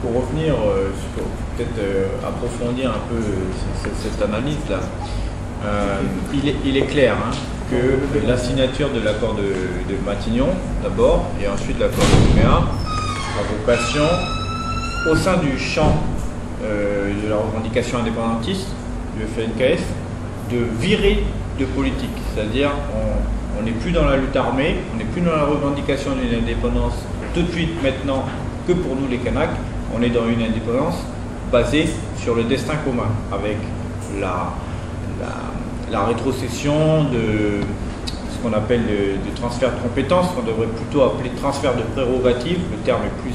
pour revenir sur, peut-être approfondir un peu cette analyse-là, il est clair que la signature de l'accord de Matignon, d'abord, et ensuite l'accord de Nouméa, a vocation, au sein du champ de la revendication indépendantiste du FLNKS, de virer de politique. C'est-à-dire, on n'est plus dans la lutte armée, on n'est plus dans la revendication d'une indépendance tout de suite, maintenant, que pour nous les Kanaks. On est dans une indépendance basée sur le destin commun, avec la rétrocession de ce qu'on appelle de transfert de compétences, qu'on devrait plutôt appeler transfert de prérogatives, le terme est plus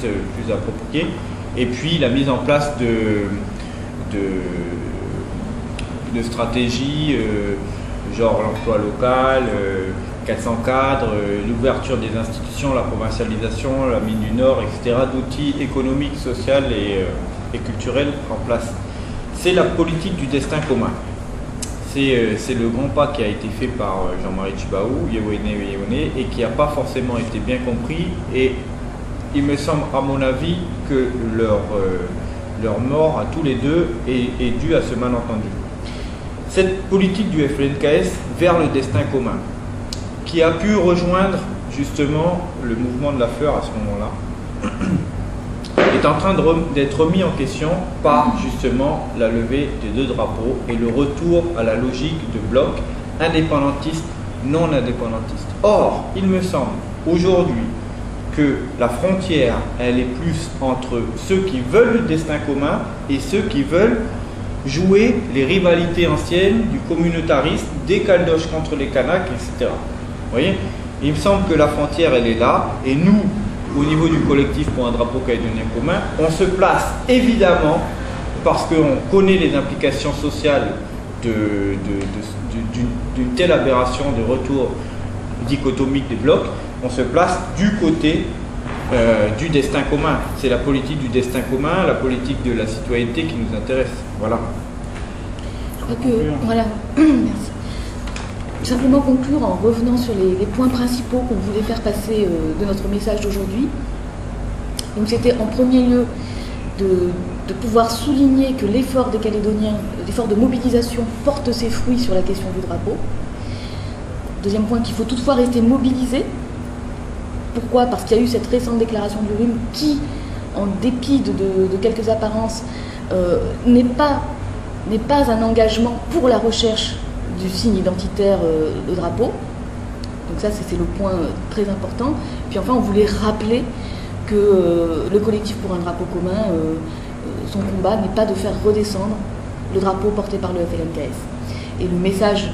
approprié, et puis la mise en place de stratégies, genre l'emploi local, 400 cadres, l'ouverture des institutions, la provincialisation, la mine du Nord, etc., d'outils économiques, sociaux et culturels en place. C'est la politique du destin commun. C'est le grand pas qui a été fait par Jean-Marie Tjibaou, Yewene, et qui n'a pas forcément été bien compris. Et il me semble, à mon avis, que leur mort à tous les deux est due à ce malentendu. Cette politique du FLNKS vers le destin commun, qui a pu rejoindre justement le mouvement de la fleur à ce moment-là, est en train d'être remis en question par justement la levée des deux drapeaux et le retour à la logique de bloc indépendantiste, non indépendantiste. Or, il me semble aujourd'hui que la frontière, elle est plus entre ceux qui veulent le destin commun et ceux qui veulent jouer les rivalités anciennes du communautarisme, des Caldoches contre les Kanaks, etc. Vous voyez, il me semble que la frontière, elle est là, et nous, au niveau du collectif pour un drapeau calédonien commun, on se place évidemment, parce qu'on connaît les implications sociales d'une telle aberration de retour dichotomique des blocs, on se place du côté du destin commun. C'est la politique du destin commun, la politique de la citoyenneté qui nous intéresse. Voilà. Je crois que, voilà, merci. Simplement conclure en revenant sur les points principaux qu'on voulait faire passer de notre message d'aujourd'hui. Donc c'était en premier lieu de pouvoir souligner que l'effort des Calédoniens, l'effort de mobilisation porte ses fruits sur la question du drapeau. Deuxième point, qu'il faut toutefois rester mobilisé. Pourquoi? Parce qu'il y a eu cette récente déclaration de l'URIM qui, en dépit de quelques apparences, n'est pas un engagement pour la recherche du signe identitaire de drapeau. Donc ça, c'est le point très important. Puis enfin, on voulait rappeler que le collectif pour un drapeau commun, son combat n'est pas de faire redescendre le drapeau porté par le FLNKS. Et le message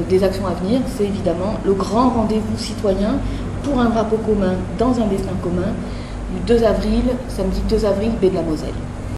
des actions à venir, c'est évidemment le grand rendez-vous citoyen pour un drapeau commun dans un destin commun, du 2 avril, samedi 2 avril, baie de la Moselle.